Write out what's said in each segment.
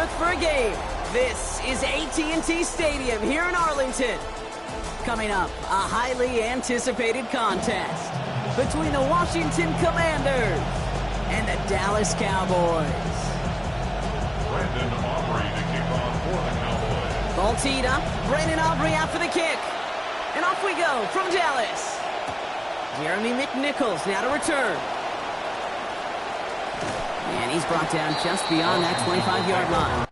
forth for a game. This is AT&T Stadium here in Arlington. Coming up, a highly anticipated contest between the Washington Commanders and the Dallas Cowboys. Brandon Aubrey to kick off for the Cowboys. Ball teed up, Brandon Aubrey out for the kick. And off we go from Dallas. Jeremy McNichols now to return. And he's brought down just beyond that 25-yard line.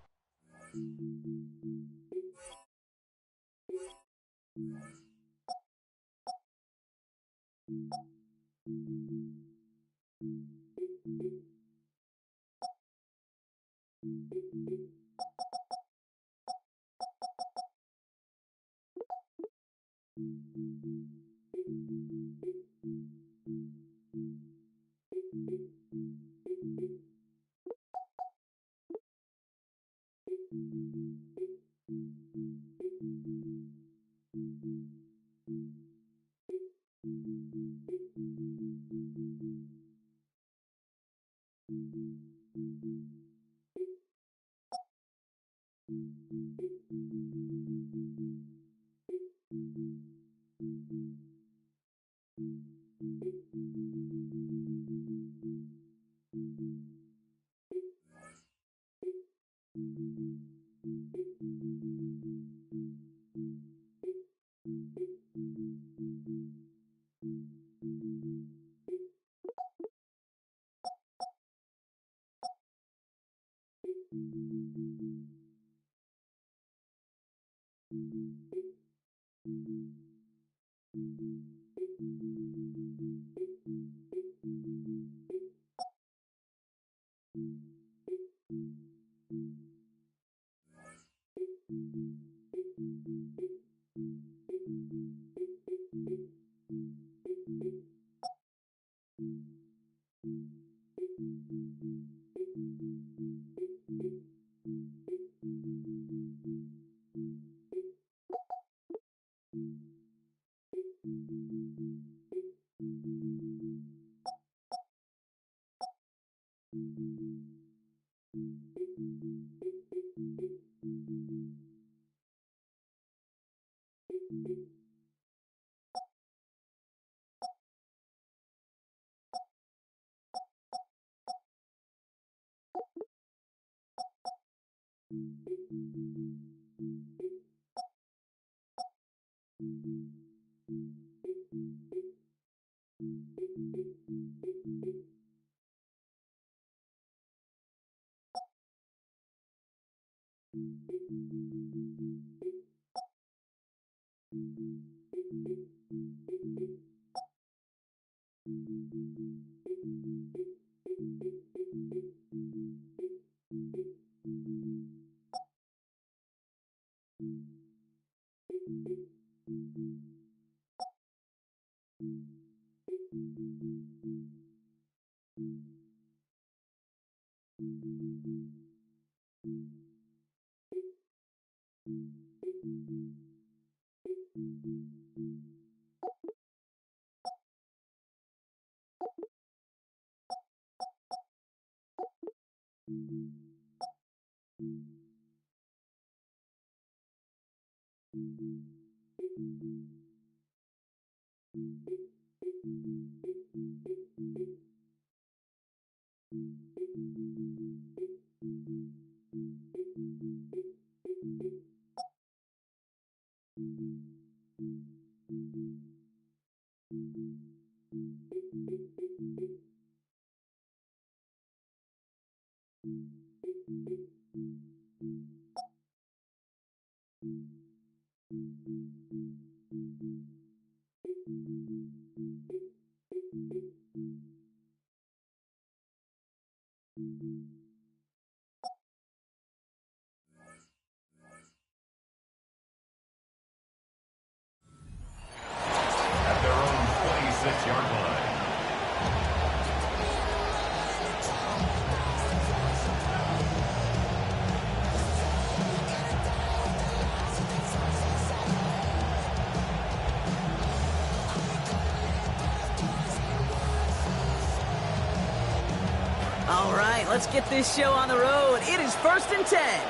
let's get this show on the road. It is 1st and 10.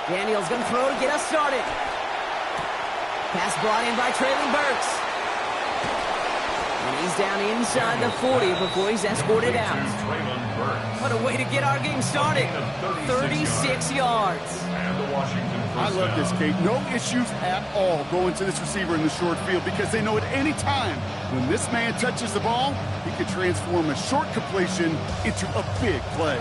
Daniels going to throw to get us started. Pass brought in by Treylon Burks. And he's down inside the 40 before he's escorted out. What a way to get our game started. 36 yards. I love this, Kate. No issues at all going to this receiver in the short field because they know at any time when this man touches the ball, he can transform a short completion into a big play.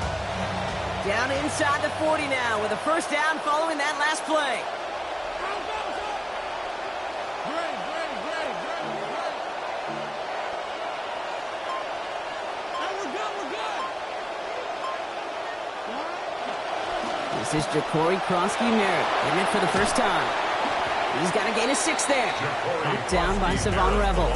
Down inside the 40 now with a first down following that last play. This is Ja'Cory Krosky-Merritt getting it for the first time. He's got to gain a 6 there. Knocked down by Savon Revel.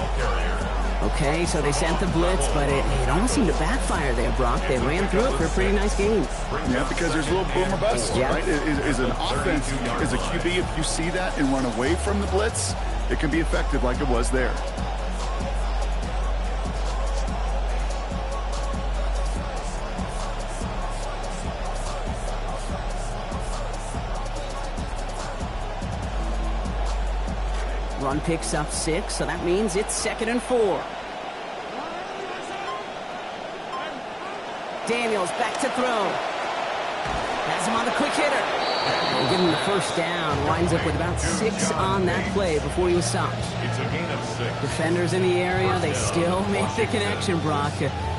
Okay, so they sent the blitz, but it almost seemed to backfire there, Brock. They ran through it for a pretty nice game. Yeah, because there's a little boom or bust, right? Is an offense, as a QB, if you see that and run away from the blitz, it can be effective like it was there. Run picks up 6, so that means it's 2nd and 4. Daniels back to throw. Has him on the quick hitter. And give him the first down. Winds up with about 6 on that play before he was stopped. It's a gain of 6. Defenders in the area, they still make the connection, Brock.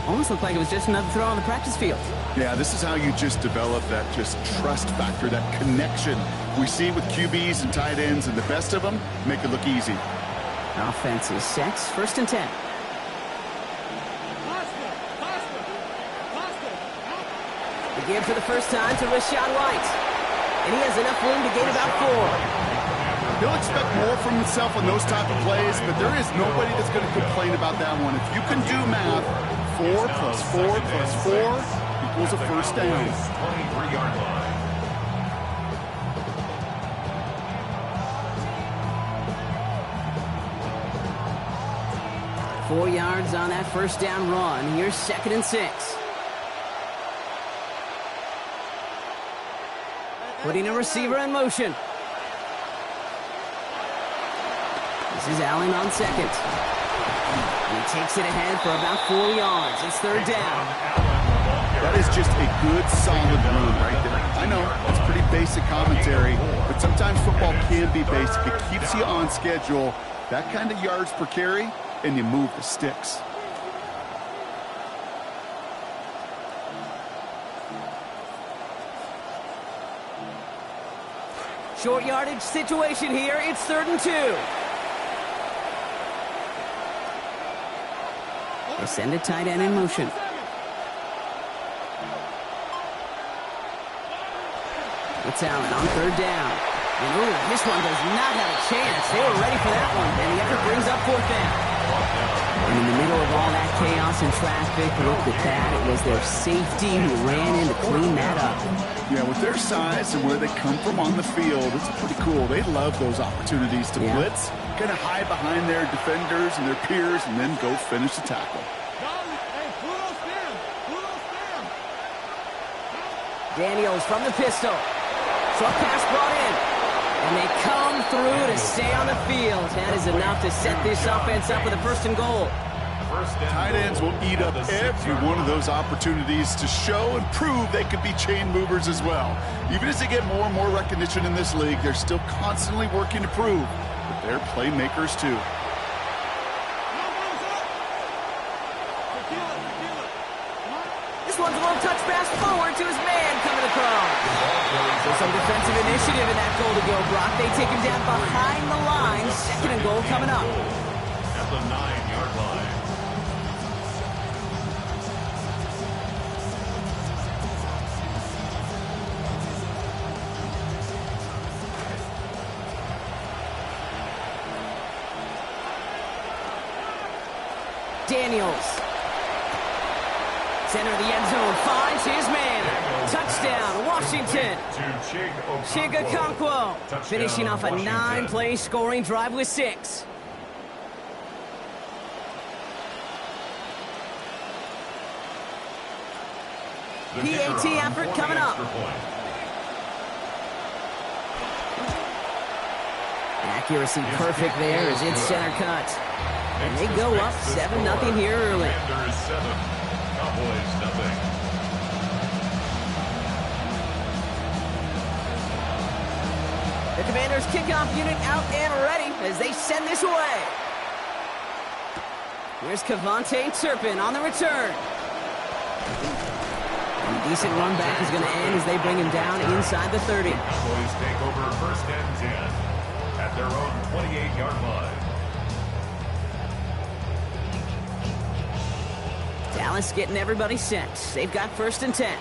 Almost looked like it was just another throw on the practice field. Yeah, this is how you just develop that just trust factor, that connection. We see it with QBs and tight ends, and the best of them make it look easy. Offense is set. 1st and 10. The give for the first time to Rachaad White. And he has enough room to gain about 4. He'll expect more from himself on those type of plays, but there is nobody that's going to complain about that one. If you can do math, 4 plus 4 plus 4 equals a first down. 23-yard line. 4 yards on that first down run. Here's 2nd and 6. Putting a receiver in motion. This is Allen on 2nd. He takes it ahead for about 4 yards. It's 3rd down. That is just a good, solid run right there. I know, it's pretty basic commentary, but sometimes football can be basic. It keeps you on schedule. That kind of yards per carry, and you move the sticks. Short yardage situation here. It's 3rd and 2. They send a tight end in motion. It's Allen on 3rd down. And ooh, this one does not have a chance. They were ready for that one. And the effort brings up 4th down. And in the middle of all that chaos and traffic, look at that. It was their safety who ran in to clean that up. Yeah, with their size and where they come from on the field, it's pretty cool. They love those opportunities to blitz, kind of hide behind their defenders and their peers, and then go finish the tackle. Daniels from the pistol. Short pass brought in. And they come through to stay on the field. That is enough to set this offense up with a 1st and goal. Tight ends will eat up every one of those opportunities to show and prove they could be chain movers as well. Even as they get more and more recognition in this league, they're still constantly working to prove that they're playmakers too. This one's a little touch pass forward to his man coming across. So some defensive initiative in that goal to go, Brock. They take him down behind the line. 2nd and goal coming up. At the 9-yard line. Daniels. Center of the end zone finds his man. Touchdown, Washington. Chig Okonkwo finishing off a 9-play scoring drive with 6. PAT effort coming up. Accuracy perfect there as it's center cut. And they go up 7-0 here early. Commanders 7, Cowboys 0. The Commanders kickoff unit out and ready as they send this away. Here's Kevontae Turpin on the return. And a decent run back is going to end as they bring him down inside the 30. Cowboys take over 1st and 10 at their own 28-yard line. Dallas getting everybody set. They've got 1st and 10.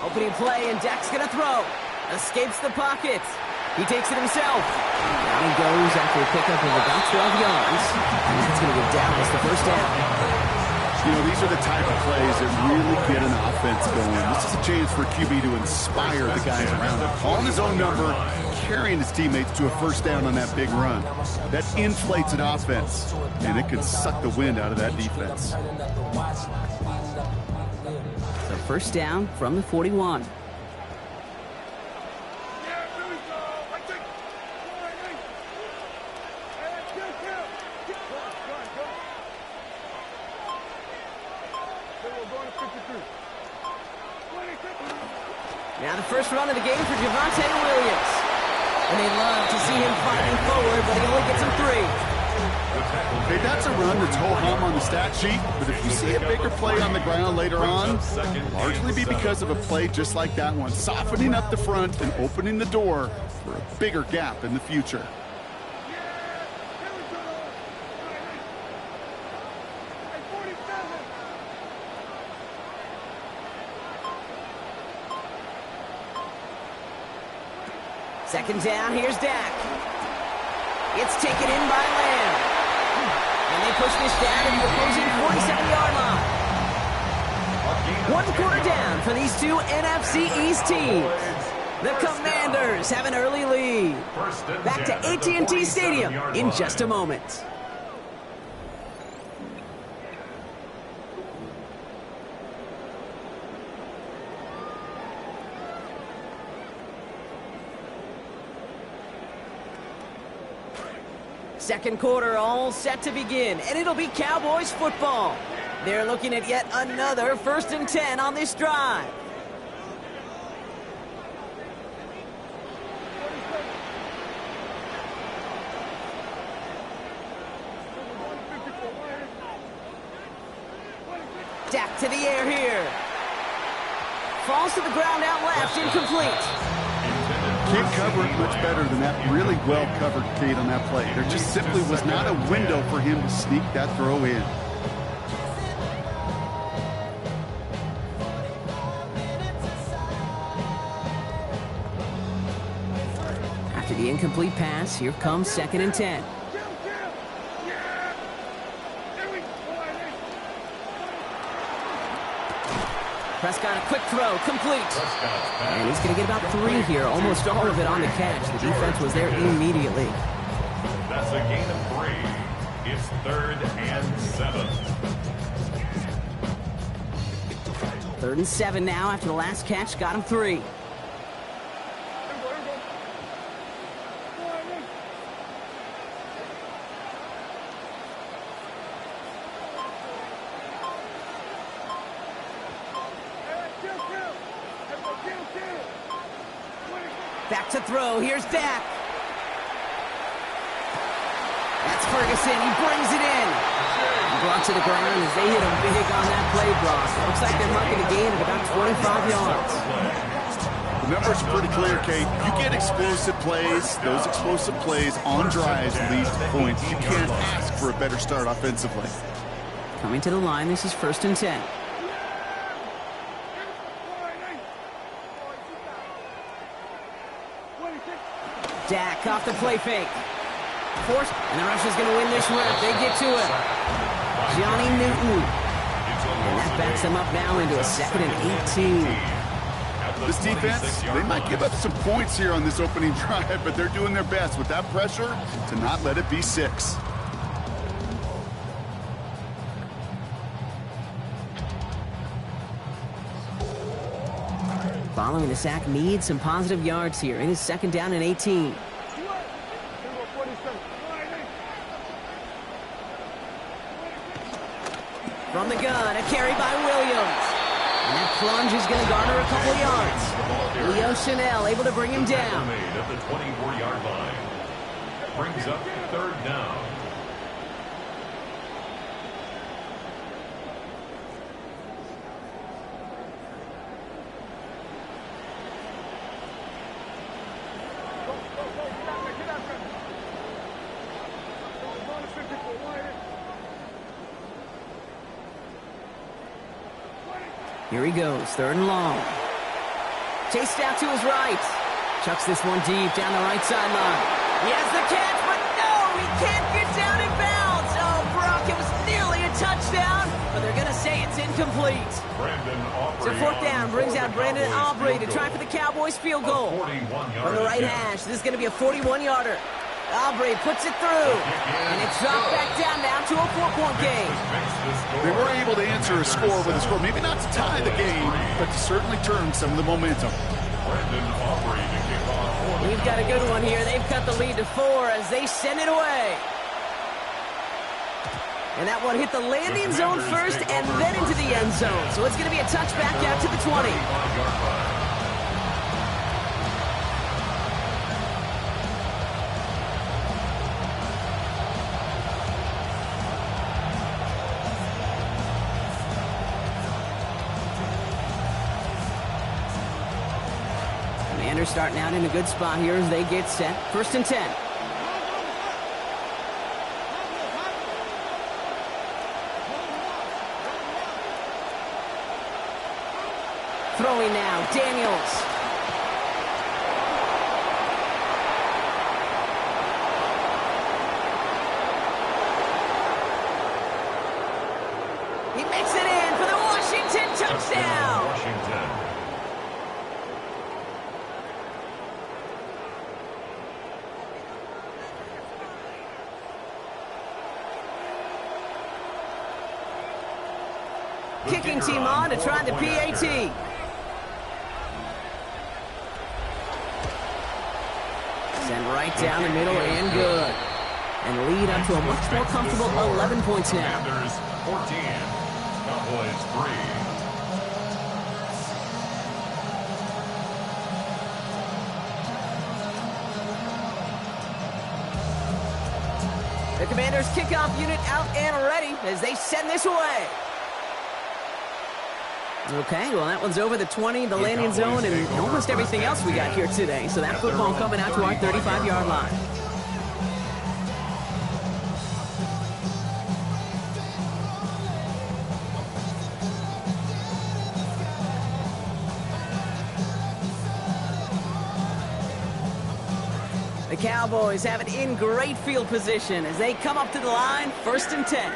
Opening play, and Dak's going to throw. Escapes the pocket. He takes it himself. Down he goes after a pickup of about 12 yards. And that's going to give Dallas the 1st down. You know, these are the type of plays that really get an offense going. This is a chance for QB to inspire the guys around him. Calling his own number, carrying his teammates to a 1st down on that big run. That inflates an offense, and it can suck the wind out of that defense. So 1st down from the 41. Now the first run of the game for Javonte Williams. And they love to see him fighting forward, but he only gets him 3. Hey, that's a run that's ho-hum on the stat sheet, but if you see a bigger play on the ground later on, it'll largely be because of a play just like that one, softening up the front and opening the door for a bigger gap in the future. Second down, here's Dak. It's taken in by Lamb. And they push this down to the opposing 47-yard line. 1 quarter down for these two NFC East teams. The Commanders have an early lead. Back to AT&T Stadium in just a moment. Second quarter all set to begin, and it'll be Cowboys football. They're looking at yet another 1st and 10 on this drive. Dak to the air here. Falls to the ground out left, incomplete. Can't cover it much better than that really well-covered Cade on that play. There just simply was not a window for him to sneak that throw in. After the incomplete pass, here comes 2nd and 10. Prescott, a quick throw, complete. And he's going to get about 3 here, almost all of it on the catch. The defense was there immediately. That's a gain of 3. It's 3rd and 7. 3rd and 7 now after the last catch got him 3. Back to throw. Here's Dak. That's Ferguson. He brings it in. Brought to the ground as they hit him big on that play block. Looks like they're marking a gain of about 25 yards. The Numbers are pretty clear, Kate. You get explosive plays. Those explosive plays on drives lead to points. You can't ask for a better start offensively. Coming to the line, this is 1st and 10. Dak off the play fake. Forced, and the Russians going to win this rep. They get to it. Johnny Newton. And that backs them up now into a 2nd and 18. This defense, they might give up some points here on this opening drive, but they're doing their best with that pressure to not let it be 6. Following the sack, needs some positive yards here. It is 2nd down and 18. From the gun, a carry by Williams. And that plunge is going to garner a couple yards. Leo Chanel able to bring him down. Made at the 24-yard line. Brings up 3rd down. Here he goes, 3rd and long. Chased out to his right. Chucks this one deep down the right sideline. He has the catch, but no, he can't get down in bounds. Oh, Brock, it was nearly a touchdown, but they're going to say it's incomplete. So 4th down brings out Brandon Aubrey to try for the Cowboys field goal. From the right hash, this is going to be a 41-yarder. Aubrey puts it through, and it's dropped back down now to a 4-point game. They were able to answer a score with a score, maybe not to tie the game, but to certainly turn some of the momentum. We've got a good one here. They've cut the lead to 4 as they send it away. And that one hit the landing zone first and then into the end zone. So it's going to be a touchback out to the 20. Commanders starting out in a good spot here as they get set. 1st and 10. Throwing now, Daniels. He makes it in for the Washington touchdown. Washington. Kicking team on to try the PAT. Send right down the middle and good. And lead up to a much more comfortable 11 points now. Commanders 14. Cowboys 3. The Commanders kickoff unit out and ready as they send this away. Okay, well, that one's over the 20, the landing zone, and almost everything else we got here today. So that football coming out to our 35-yard line. The Cowboys have it in great field position as they come up to the line, 1st and 10.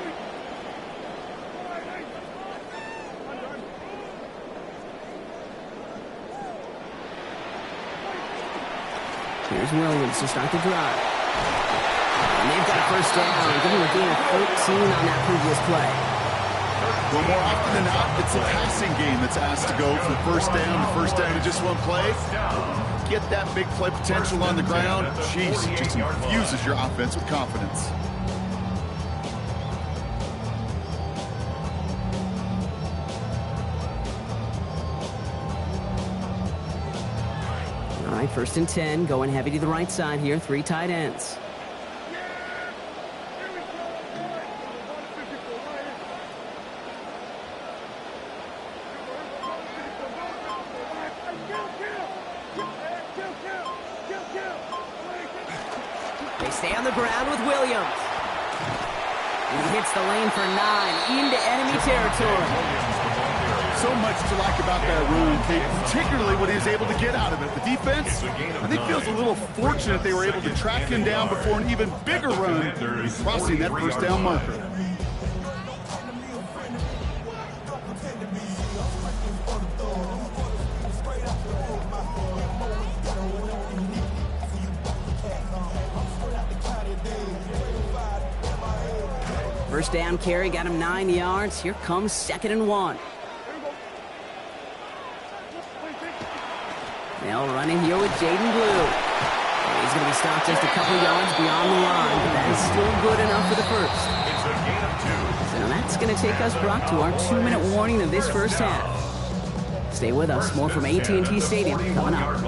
Here's Williams to start the drive. And they've got a 1st down, giving a gain of 13 on that previous play. Well, more often than not, it's a passing game that's asked to go from 1st down to just one play. Get that big play potential on the ground. Jeez, it just infuses your offense with confidence. All right, 1st and 10, going heavy to the right side here, 3 tight ends. They stay on the ground with Williams. He hits the lane for 9 into enemy territory. So much to like about that run, Kate, particularly what he was able to get out of it. The defense, I think, feels a little fortunate they were able to track him down before an even bigger run, crossing that first down marker. First down carry got him 9 yards. Here comes 2nd and 1. Now running here with Jaden Blue. And he's going to be stopped just a couple yards beyond the line, but that is still good enough for the first. It's a gain of 2. So that's going to take us, Brock, to our 2-minute warning of this first half. Stay with us. More from AT&T Stadium coming up.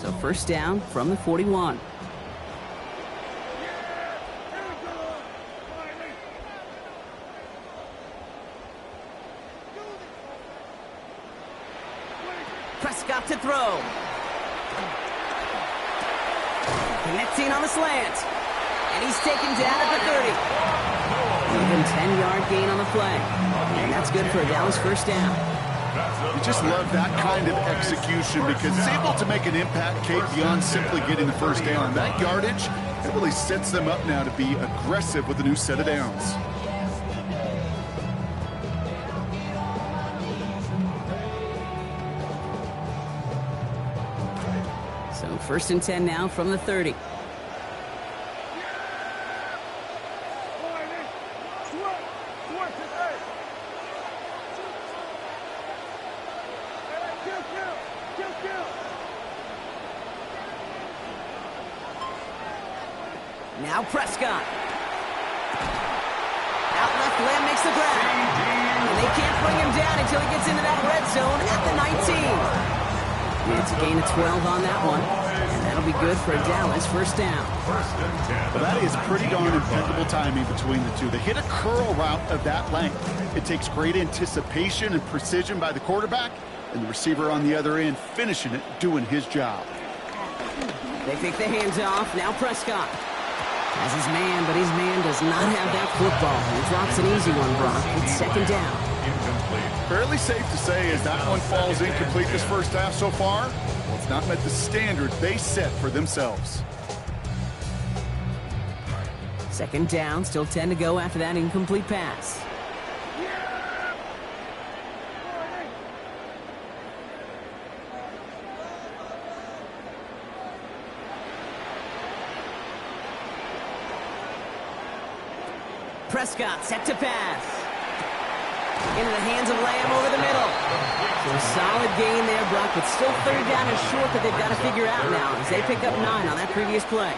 So first down from the 41. Prescott to throw. Connecting on the slant. And he's taken down at the 30. Even 10-yard gain on the play. And that's good for a Dallas first down. You just love that kind of execution because it's able to make an impact, Kate, beyond simply getting the first down. And that yardage, it really sets them up now to be aggressive with a new set of downs. So first and 10 now from the 30. Now Prescott. Out left, Lamb makes the grab. And they can't bring him down until he gets into that red zone at the 19. It's a gain of 12 on that one. And that'll be good for a Dallas first down. Well, that is pretty darn impeccable timing between the two. They hit a curl route of that length. It takes great anticipation and precision by the quarterback, and the receiver on the other end finishing it, doing his job. They take the hands off. Now Prescott has his man, but his man does not have that football. He drops an easy one, Brock. It's second down. Incomplete. Fairly safe to say as that one falls incomplete this first half so far, well, it's not met the standard they set for themselves. Second down, still 10 to go after that incomplete pass. Prescott set to pass. Into the hands of Lamb over the middle. So a solid gain there, Brock, but still third down and short that they've got to figure out now as they pick up 9 on that previous play.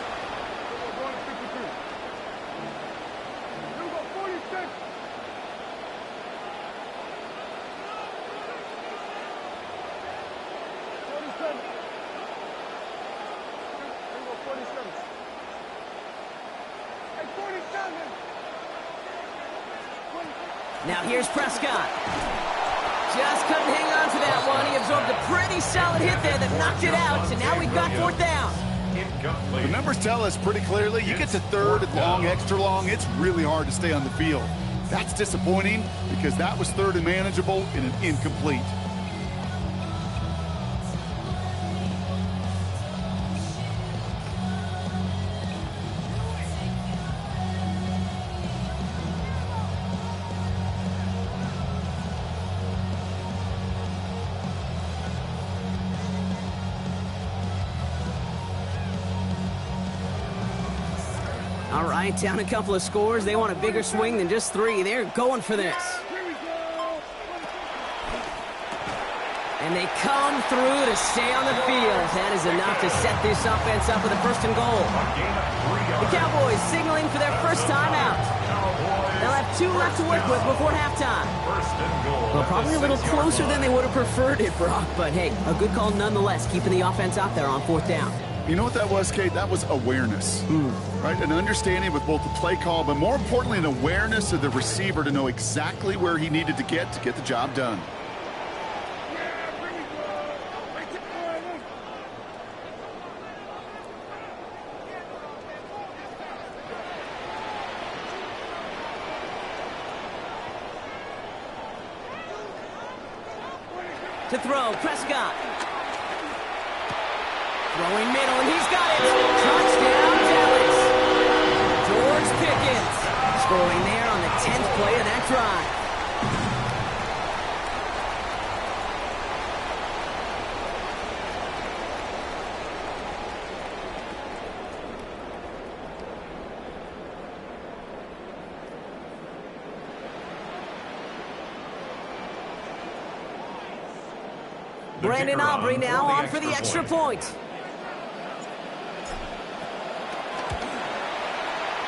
Now here's Prescott. Just couldn't hang on to that one. He absorbed a pretty solid hit there that knocked it out. So now we've got fourth down. The numbers tell us pretty clearly, you get to third and long, extra long, it's really hard to stay on the field. That's disappointing because that was third and manageable in an incomplete. All right, down a couple of scores. They want a bigger swing than just 3. They're going for this. And they come through to stay on the field. That is enough to set this offense up with a first and goal. The Cowboys signaling for their first time out. They'll have 2 left to work with before halftime. Well, probably a little closer than they would have preferred it, Brock. But hey, a good call nonetheless, keeping the offense out there on fourth down. You know what that was, Kate? That was awareness, right? An understanding with both the play call, but more importantly, an awareness of the receiver to know exactly where he needed to get the job done. To throw, Prescott. Throwing middle, and he's got it. Touchdown, Dallas. George Pickens scoring there on the 10th play of that drive. Brandon Aubrey now on for the extra point.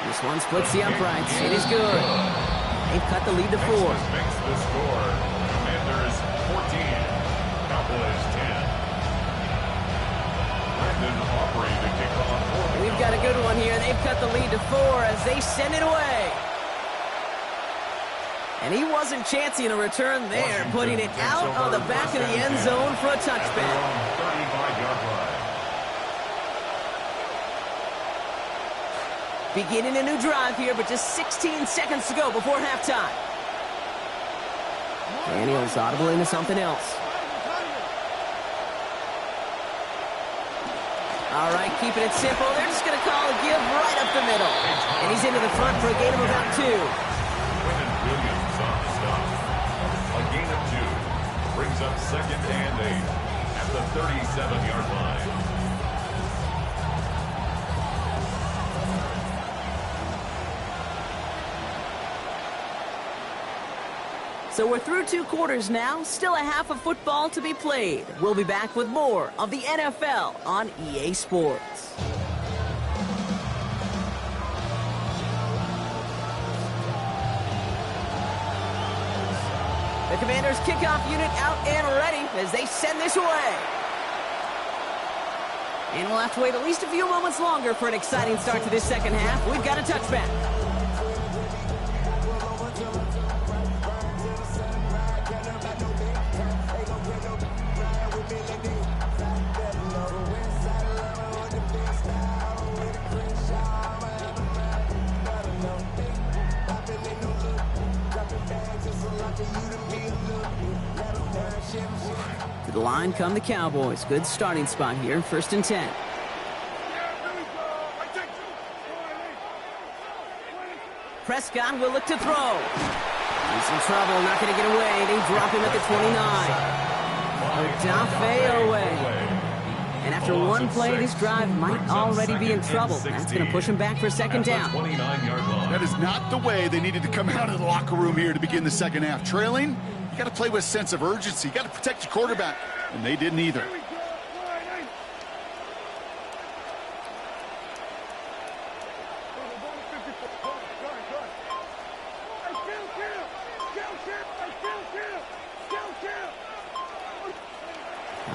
This one splits the uprights. It is good. They've cut the lead to 4. Makes the score. Commanders 14, Cowboys 10. Brandon Aubrey to kick off for the We've got a good one here. They've cut the lead to 4 as they send it away. And he wasn't chancing a return there, putting it out on the back of the end zone for a touchback. 35-yard line. Beginning a new drive here, but just 16 seconds to go before halftime. Daniels audible into something else. All right, keeping it simple. They're just going to call a give right up the middle. And he's into the front for a gain of about 2. Quentin Williams on the stop. A gain of 2. Brings up 2nd and 8 at the 37-yard line. So we're through 2 quarters now. Still a half of football to be played. We'll be back with more of the NFL on EA Sports. The Commanders' kickoff unit out and ready as they send this away. And we'll have to wait at least a few moments longer for an exciting start to this second half. We've got a touchback. To the line come the Cowboys. Good starting spot here. 1st and 10. Prescott will look to throw. He's in trouble. Not going to get away. They drop him at the 29. Odafe Oweh. And after one play, this drive might already be in trouble. That's going to push him back for 2nd down. That is not the way they needed to come out of the locker room here to begin the second half. Trailing, you got to play with a sense of urgency. You got to protect your quarterback, and they didn't either.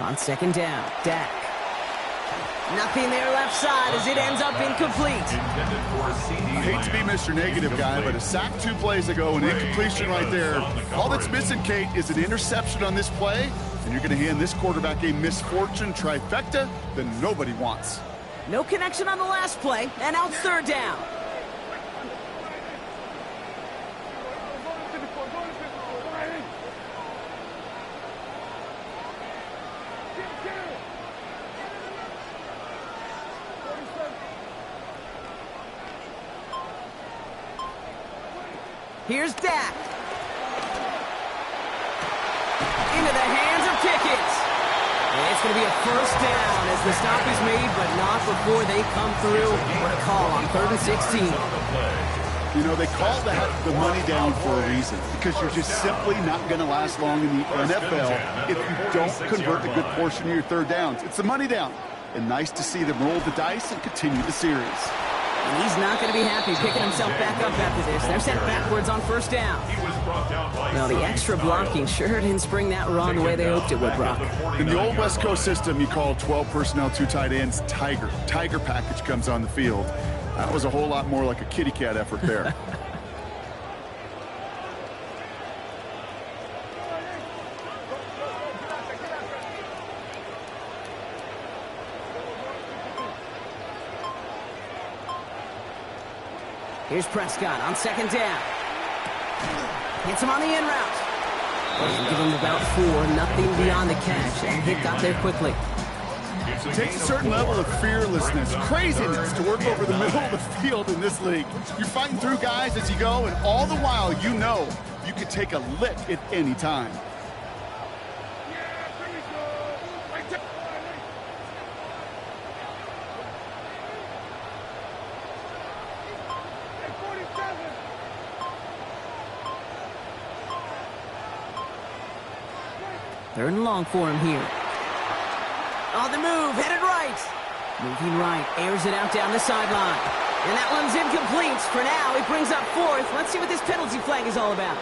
On 2nd down, Dak. Nothing there left side as it ends up incomplete. I hate to be Mr. Negative guy, but a sack 2 plays ago, an incompletion right there. All that's missing, Kate, is an interception on this play, and you're going to hand this quarterback a misfortune trifecta that nobody wants. No connection on the last play, and out 3rd down. Here's Dak. Into the hands of Pickens. And it's going to be a 1st down as the stop is made, but not before they come through. What a call on 3rd and 16. You know, they call that the money down for a reason, because you're just simply not going to last long in the NFL if you don't convert a good portion of your 3rd downs. It's the money down. And nice to see them roll the dice and continue the series. And he's not going to be happy picking himself back up after this. They're sent backwards on first down. He was brought down by Well, the extra blocking sure didn't spring that run the way they hoped it would, Brock. In the old West Coast system, you call 12 personnel, 2 tight ends, Tiger. Tiger package comes on the field. That was a whole lot more like a kitty cat effort there. Here's Prescott on second down. Hits him on the in route. And give him about 4, nothing beyond the catch. And hit got there quickly. It takes a certain level of fearlessness, craziness to work over the middle of the field in this league. You're fighting through guys as you go, and all the while you know you could take a lick at any time. Third and long for him here. On the move, headed right. Moving right, airs it out down the sideline. And that one's incomplete. For now, it brings up 4th. Let's see what this penalty flag is all about.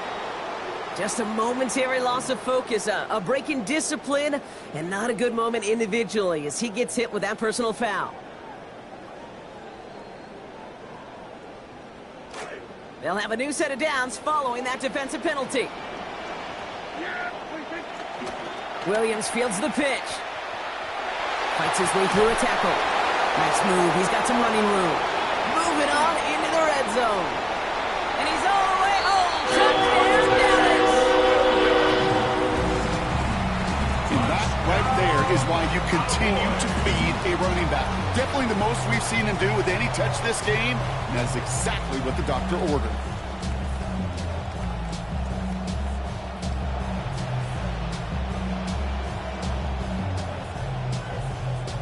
Just a momentary loss of focus, a break in discipline, and not a good moment individually as he gets hit with that personal foul. They'll have a new set of downs following that defensive penalty. Williams fields the pitch. Fights his way through a tackle. Nice move. He's got some running room. Moving on into the red zone. And he's all the way. Oh, touchdown Dallas! And that right there is why you continue to feed a running back. Definitely the most we've seen him do with any touch this game. And that's exactly what the doctor ordered.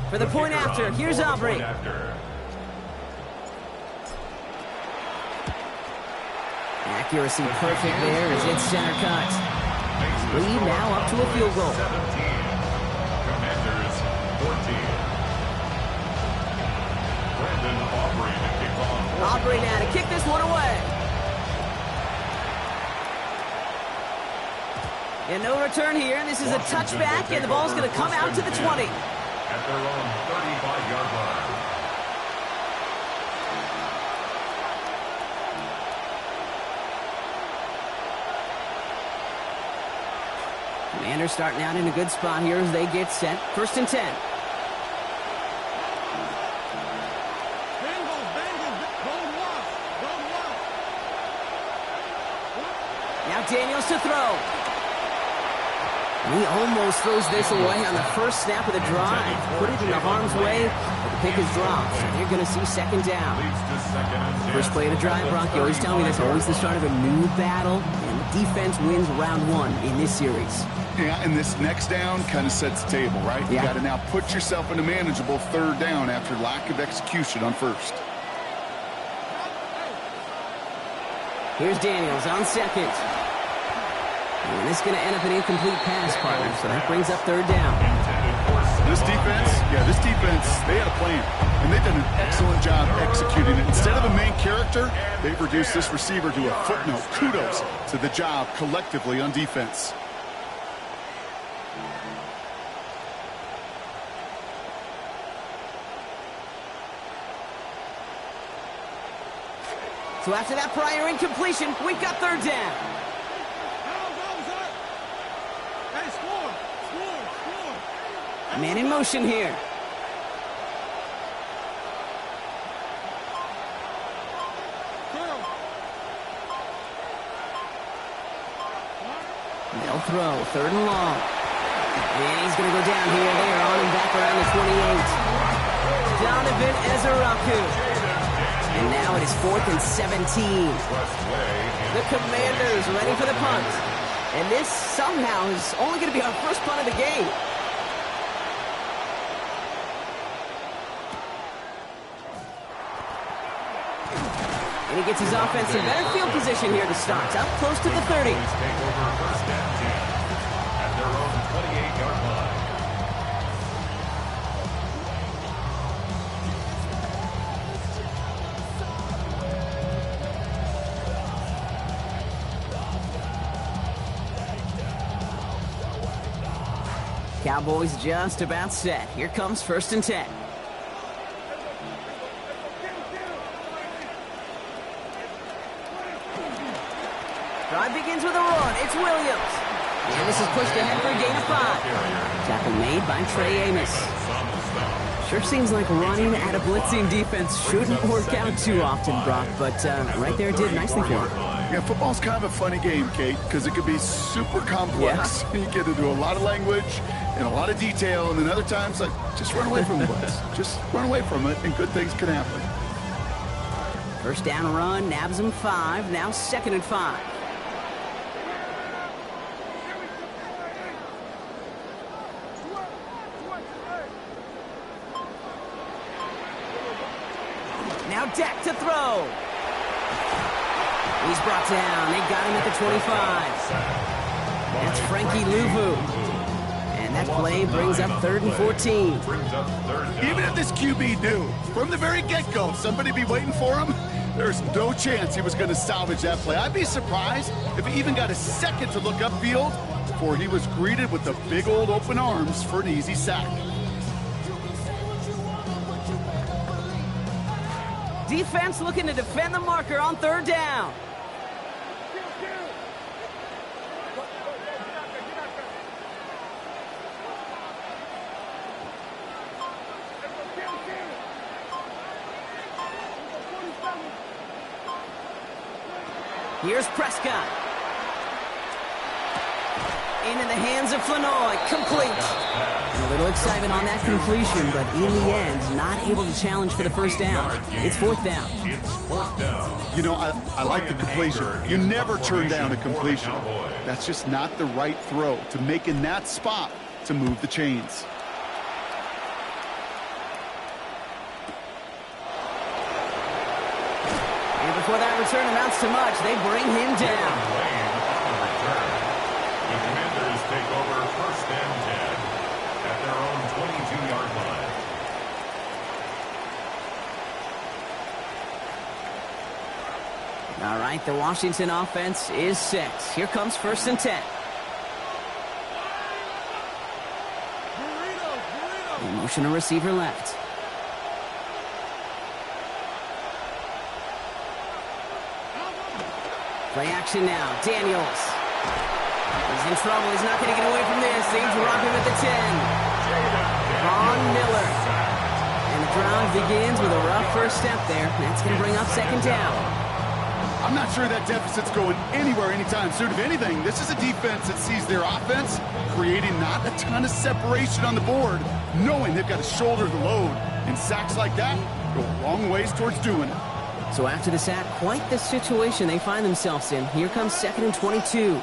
For the point after, here's Aubrey. Accuracy perfect there as it's center cut. Lead now up to a field goal. 17. Commanders 14. Brandon Aubrey to kick off. Aubrey now to kick this one away. And no return here. This is a touchback, and the ball's going to come out to the 20. At their own 35-yard line. Commanders starting out in a good spot here as they get set. 1st and 10. Now Daniels to throw. And he almost throws this away on the first snap of the drive. Put it in the harm's way, but the pick is dropped. So they're going to see second down. First play of the drive, Brock, you always tell me that's always the start of a new battle, and the defense wins round 1 in this series. Yeah, and this next down kind of sets the table, right? You got to now put yourself in a manageable 3rd down after lack of execution on 1st. Here's Daniels on 2nd. And this is going to end up an incomplete pass, partner, so that brings up 3rd down. This defense, they had a plan, and they've done an excellent job executing it. Instead of a main character, they've reduced this receiver to a footnote. Kudos to the job collectively on defense. So after that prior incompletion, we've got 3rd down. Man in motion here. They'll throw, 3rd and long. And he's going to go down here. They are on him back around the 28. Donovan Ezeraku. And now it is 4th and 17. The Commanders ready for the punt. And this somehow is only going to be our first punt of the game. And he gets his offense in better field position here to start. Up close to the 30. Take over 1st and 10 at their own 28-yard line. Cowboys just about set. Here comes 1st and 10. Drive begins with a run. It's Williams. And this is pushed ahead for a gain of 5. Tackle made by Trey Amos. Sure seems like running at a blitzing defense shouldn't work out too often, Brock, but right there it did nicely for him. Yeah, football's kind of a funny game, Kate, because it can be super complex. Yeah. You get into a lot of language and a lot of detail, and then other times, like, just run away from the blitz. Just run away from it, and good things can happen. 1st down run, nabs him 5, now 2nd and 5. Now Dak to throw. He's brought down. They got him at the 25. That's Frankie Louvu. And that play brings up 3rd and 14. Even if this QB knew from the very get-go somebody be waiting for him, there's no chance he was going to salvage that play. I'd be surprised if he even got a second to look upfield before he was greeted with the big old open arms for an easy sack. Defense looking to defend the marker on 3rd down. Here's Prescott. Into the hands of Flanoy. Complete. A little excitement on that completion, but in the end, not able to challenge for the 1st down. It's 4th down. You know, I like the completion. You never turn down a completion. That's just not the right throw to make in that spot to move the chains. And before that return amounts to much, they bring him down. The Commanders take over 1st and 10 at their own 22-yard line. All right, the Washington offense is set. Here comes 1st and 10. In motion to receiver left. Play action now. Daniels. He's in trouble. He's not going to get away from this. They drop him at the 10. Von Miller. And the drive begins with a rough 1st step there. That's going to bring up 2nd down. I'm not sure that deficit's going anywhere anytime soon. If anything, this is a defense that sees their offense creating not a ton of separation on the board, knowing they've got to shoulder the load. And sacks like that go a long ways towards doing it. So after the sack, quite the situation they find themselves in. Here comes 2nd and 22.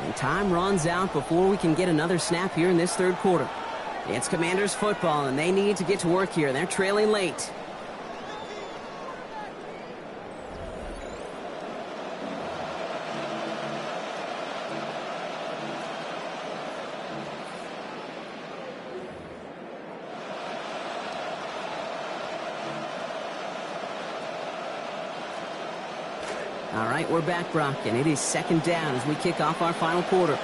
And time runs out before we can get another snap here in this 3rd quarter. It's Commanders football, and they need to get to work here. They're trailing late. All right, we're back, Brock, and it is 2nd down as we kick off our final quarter.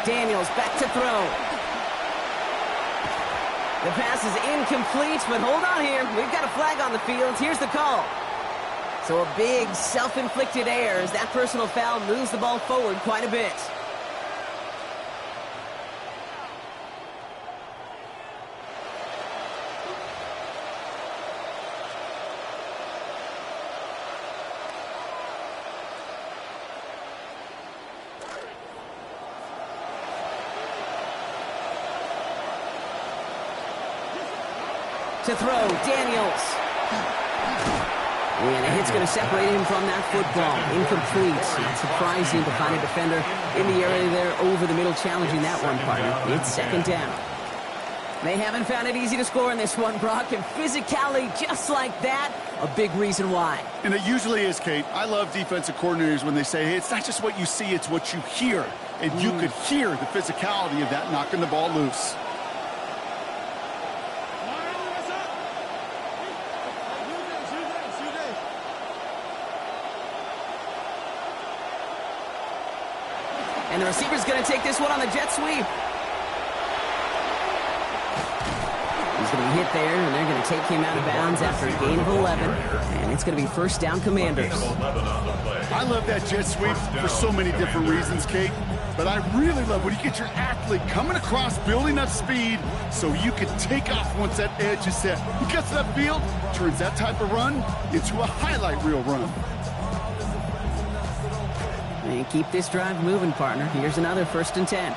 Daniels back to throw. The pass is incomplete, but hold on here. We've got a flag on the field. Here's the call. So a big self-inflicted error as that personal foul moves the ball forward quite a bit. To throw, Daniels. And a hit's going to separate him from that football. Incomplete. Not surprising to find a defender in the area there over the middle challenging that one, partner. It's 2nd down. They haven't found it easy to score in this one, Brock, and physicality just like that, a big reason why. And it usually is, Kate. I love defensive coordinators when they say, hey, it's not just what you see, it's what you hear. And you could hear the physicality of that knocking the ball loose. And the receiver's going to take this one on the jet sweep. He's going to be hit there, and they're going to take him out of bounds after a gain of 11. And it's going to be first down, Commanders. I love that jet sweep for so many different reasons, Kate. But I really love when you get your athlete coming across, building up speed, so you can take off once that edge is set. He gets to that field, turns that type of run into a highlight reel run. And keep this drive moving, partner. Here's another 1st and 10.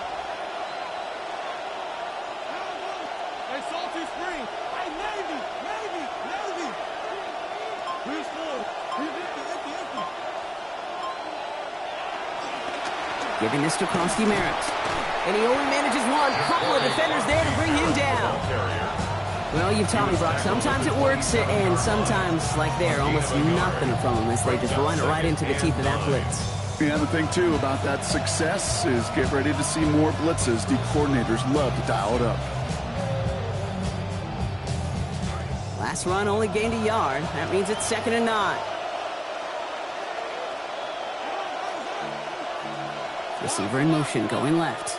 Giving this to Kronsky-Merritt. And he only manages one. Couple of defenders there to bring him down. Well, you've taught me, Brock. Sometimes it works, and sometimes, like there, almost nothing from them as they just run it right into the teeth of that blitz. Yeah, the thing, too, about that success is get ready to see more blitzes. The coordinators love to dial it up. Last run only gained a yard. That means it's 2nd and 9. Receiver in motion, going left.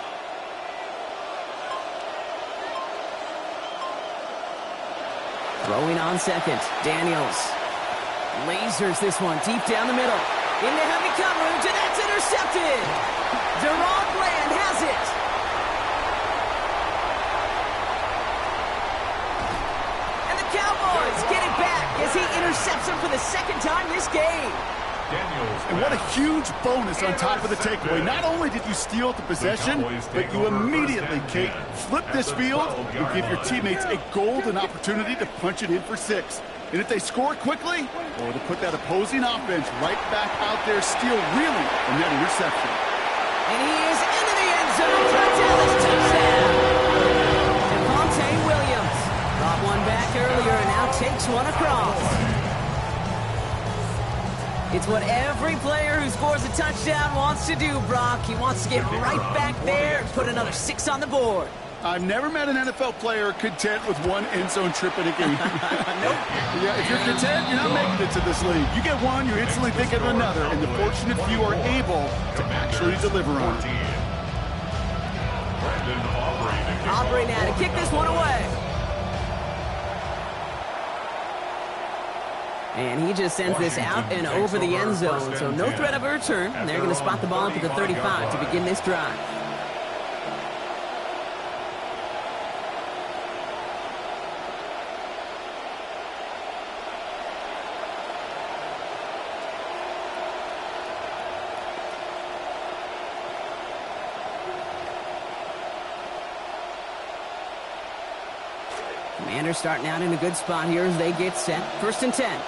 Throwing on second. Daniels lasers this one deep down the middle. Into heavy coverage, and that's intercepted. Deron Bland has it. And the Cowboys get it back as he intercepts him for the 2nd time this game. And what a huge bonus on top of the takeaway. Not only did you steal the possession, but you immediately, Kate, flip this field and give your teammates a golden opportunity to punch it in for 6. And if they score quickly, or to put that opposing offense right back out there, still reeling from that interception. And he is into the end zone for a Dallas touchdown. Devontae Williams brought one back earlier and now takes one across. It's what every player who scores a touchdown wants to do, Brock. He wants to get right back there and put another 6 on the board. I've never met an NFL player content with one end zone trip in a game. Nope. Yeah, if you're content, you're not making it to this league. You get one, you're instantly thinking of another, and the fortunate few are able to actually deliver on it. Aubrey now to kick this one away. And he just sends this out and over the end zone, so no threat of a return. And they're going to spot the ball up at the 35 to begin this drive. Commanders starting out in a good spot here as they get set. 1st and 10.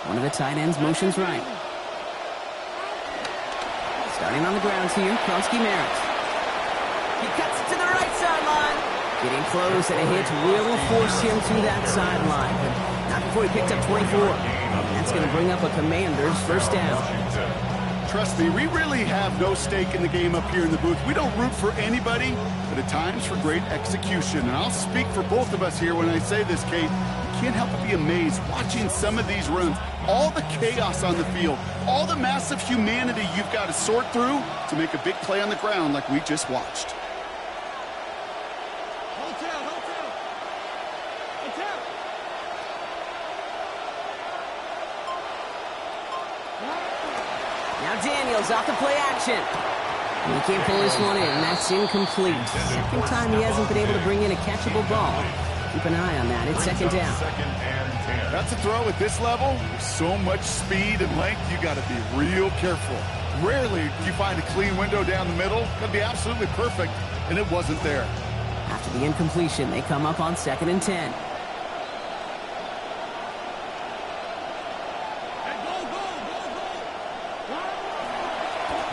One of the tight ends motions right. Starting on the ground here, Kronsky-Merritt. He cuts it to the right sideline. Getting close, and a hit will force him to that sideline. But not before he picked up 24. That's going to bring up a Commanders 1st down. Trust me, we really have no stake in the game up here in the booth. We don't root for anybody, but at times for great execution. And I'll speak for both of us here when I say this, Kate. You can't help but be amazed watching some of these runs. All the chaos on the field, all the massive humanity you've got to sort through to make a big play on the ground like we just watched. Now Daniels off the play action. He can't pull this one in. That's incomplete. 2nd time he hasn't been able to bring in a catchable ball. Keep an eye on that. It's 2nd down. That's a throw at this level. With so much speed and length, you got to be real careful. Rarely do you find a clean window down the middle. That'd be absolutely perfect, and it wasn't there. After the incompletion, they come up on 2nd and 10.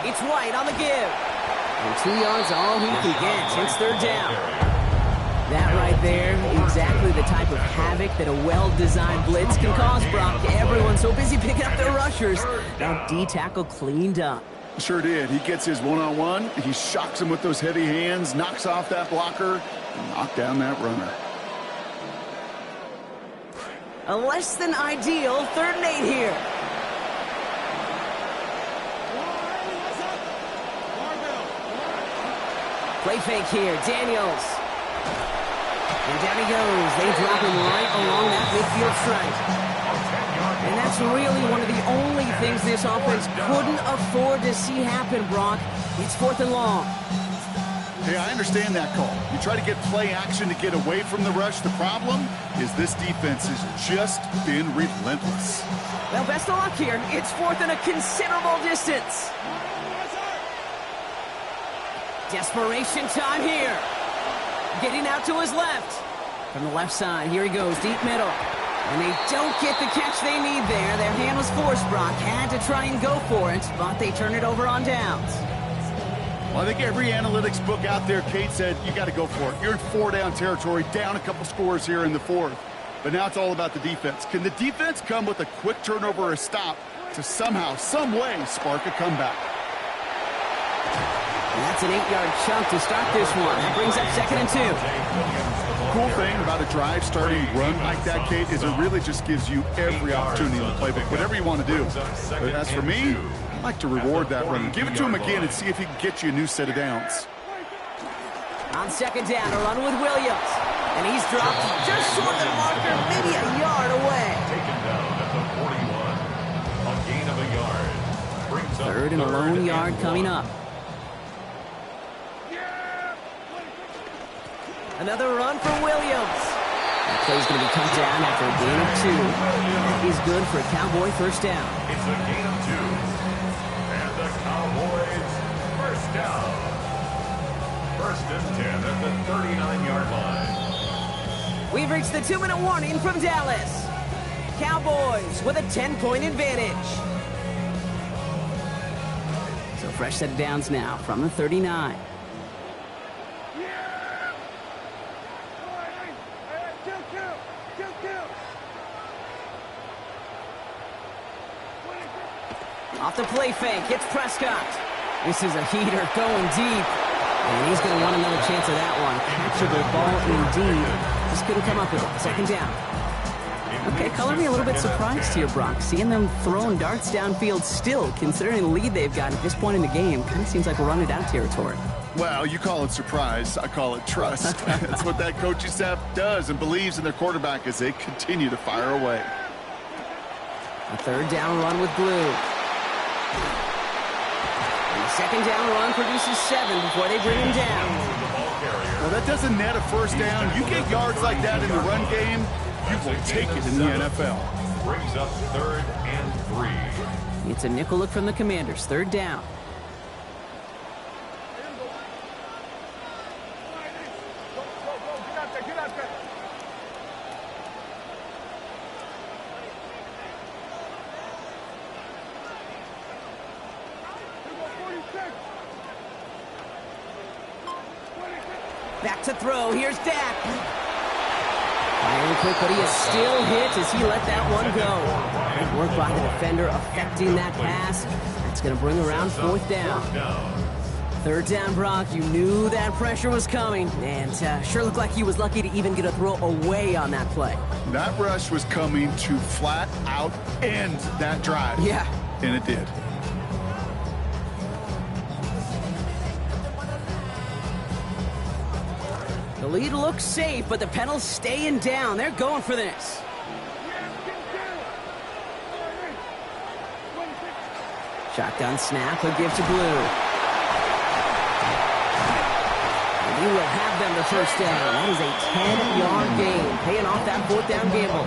It's White on the give. And 2 yards all he can get. It's 3rd down. That right there, exactly the type of havoc that a well-designed blitz can cause, Brock. Everyone's so busy picking up their rushers. That D-tackle cleaned up. Sure did. He gets his one-on-one. He shocks him with those heavy hands, knocks off that blocker, and knocks down that runner. A less than ideal 3rd and 8 here. Play fake here, Daniels. And down he goes. They drop him right along that midfield stripe. And that's really one of the only things this offense couldn't afford to see happen, Brock. It's 4th and long. Hey, I understand that call. You try to get play action to get away from the rush. The problem is this defense has just been relentless. Well, best of luck here. It's 4th and a considerable distance. Desperation time here. Getting out to his left. From the left side, here he goes, deep middle. And they don't get the catch they need there. Their hand was forced, Brock. Had to try and go for it, but they turn it over on downs. Well, I think every analytics book out there, Kate said, you got to go for it. You're in 4-down territory, down a couple scores here in the 4th. But now it's all about the defense. Can the defense come with a quick turnover or a stop to somehow, some way, spark a comeback? And that's an 8-yard chunk to start this one. That brings up 2nd and 2. The cool thing about a drive starting run like that, Kate, is it really just gives you every opportunity in the playbook, whatever you want to do. But as for me, I like to reward that run. Give it to him again and see if he can get you a new set of downs. On 2nd down, a run with Williams. And he's dropped just short of the marker, maybe a yard away. Taken down at the 41. A gain of a yard. Brings up 3rd and a lone yard coming up. Another run for Williams. That play's going to be cut down after a gain of 2. That is good for a Cowboy 1st down. It's a gain of 2. And the Cowboys 1st down. 1st and 10 at the 39-yard line. We've reached the 2-minute warning from Dallas. Cowboys with a 10-point advantage. So fresh set of downs now from the 39. Off the play fake, it's Prescott. This is a heater going deep. And he's going to want another chance of that one. Capture the ball indeed. Just couldn't come up with it. 2nd down. Okay, color me a little bit surprised here, Brock. Seeing them throwing darts downfield still, considering the lead they've got at this point in the game, kind of seems like we're running down territory. Well, you call it surprise. I call it trust. That's what that coaching staff does and believes in their quarterback as they continue to fire away. A 3rd down run with Blue. And the 2nd down run produces 7 before they bring him down. Well, that doesn't net a 1st down. You get yards like that in the run game, you will take it in the NFL. Brings up 3rd and 3. It's a nickel look from the Commanders. 3rd down. Back to throw. Here's Dak. Firing quick, but he is still hit as he let that one go. Good work by the defender affecting that pass. That's going to bring around 4th down. 3rd down, Brock. You knew that pressure was coming, and sure looked like he was lucky to even get a throw away on that play. That rush was coming to flat out end that drive. Yeah. And it did. The lead looks safe, but the pedal's staying down. They're going for this. Shotgun snap, he'll give to Blue. And he will have them the 1st down. That is a 10-yard gain, paying off that 4th down gamble.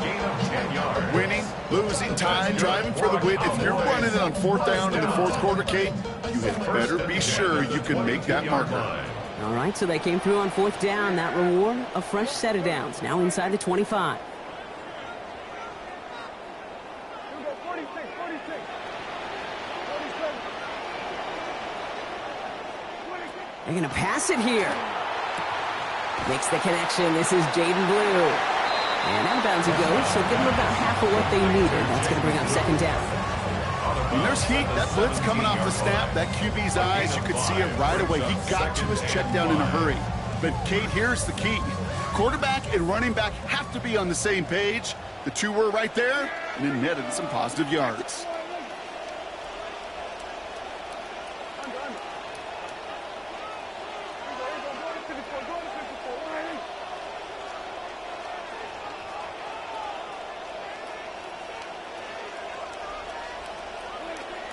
Winning, losing, tying, driving for the win. If you're running it on 4th down in the 4th quarter, Kate, you had better be sure you can make that marker. All right, so they came through on 4th down. That reward, a fresh set of downs, now inside the 25. They're going to pass it here. Makes the connection. This is Jaden Blue. And out of bounds he goes, so give them about half of what they needed. That's going to bring up 2nd down. When there's heat, that blitz coming off the snap, that QB's eyes, you could see it right away. He got to his check down in a hurry. But, Kate, here's the key. Quarterback and running back have to be on the same page. The two were right there, and it netted some positive yards.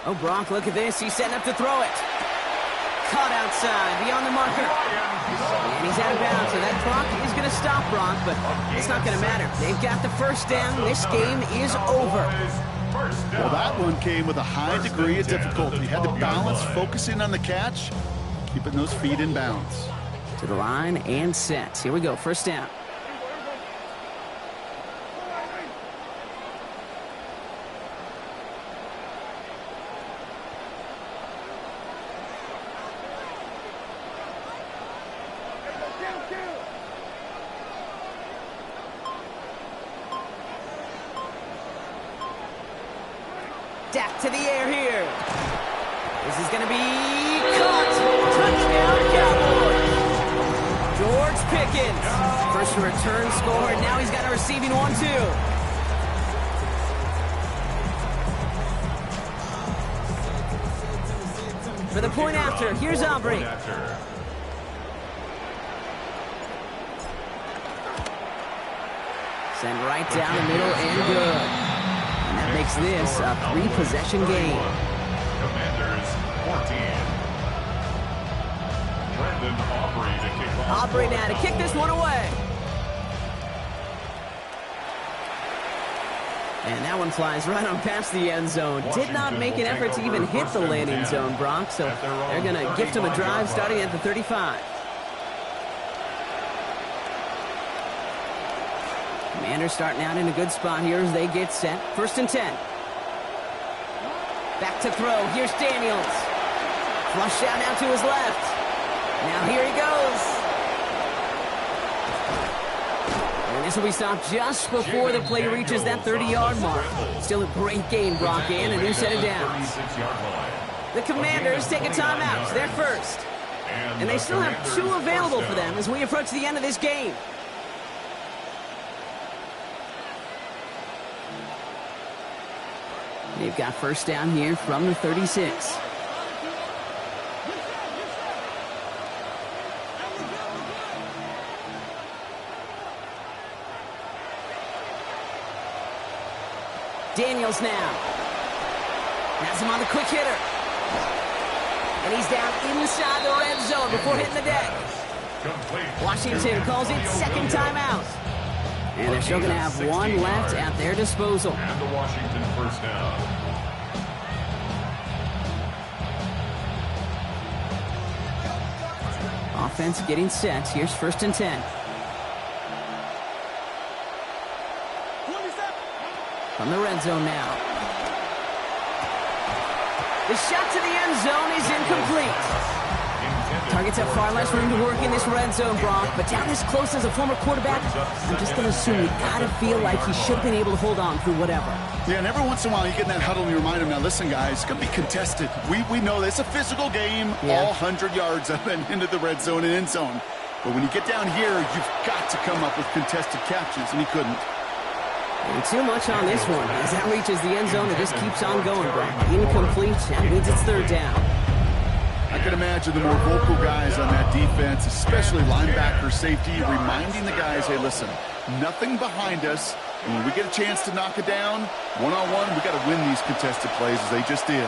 Oh, Brock, look at this. He's setting up to throw it. Caught outside, beyond the marker. And he's out of bounds, so that clock is going to stop Brock, but it's not going to matter. They've got the first down. This game is over. Well, that one came with a high degree of difficulty. He had to balance focusing on the catch, keeping those feet in bounds. To the line and set. Here we go, first down. Dak to the air here. This is going to be caught. Touchdown, Cowboys. George Pickens. First return scored. Now he's got a receiving one, too. For the point after, here's Aubrey. Send right down the middle and good. And that makes this a 3-possession game. Commanders 14. Brandon Aubrey to kick off. Aubrey now to kick this one away. And that one flies right on past the end zone. Did not make an effort to even hit the landing zone, Brock. So they're going to gift him a drive starting at the 35. Commanders starting out in a good spot here as they get set. First and 10. Back to throw. Here's Daniels. Flush out now to his left. Now here he goes. And this will be stopped just before the play reaches that 30-yard mark. Still a great game, Brock, and a new set of downs. The Commanders take a timeout. They're first. And they still have 2 available for them as we approach the end of this game. They've got first down here from the 36. Daniels now. Has him on the quick hitter. And he's down inside the red zone before hitting the deck. Washington calls it second timeout. And they're still going to have one left at their disposal. And the Washington first down. Offense getting set. Here's first and 10. From the red zone now. The shot to the end zone is incomplete. Targets have far less room to work in this red zone, Brock, but down this close as a former quarterback, I'm just going to assume you got to feel like he should have been able to hold on through whatever. Yeah, and every once in a while you get in that huddle and you remind him, now listen, guys, it's going to be contested. We know this. It's a physical game, all 100 yards up and into the red zone and end zone. But when you get down here, you've got to come up with contested catches, and he couldn't. And too much on this one. As that reaches the end zone, it just keeps on going, Brock. Incomplete. That means it's third down. I can imagine the more vocal guys on that defense, especially linebacker, safety, reminding the guys, hey, listen, nothing behind us. And when we get a chance to knock it down, one-on-one, we got to win these contested plays as they just did.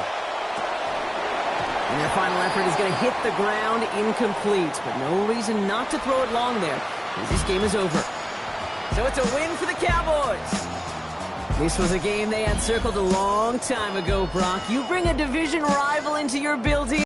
And their final effort is going to hit the ground incomplete, but no reason not to throw it long there, as this game is over. So it's a win for the Cowboys. This was a game they had circled a long time ago, Brock. You bring a division rival into your building.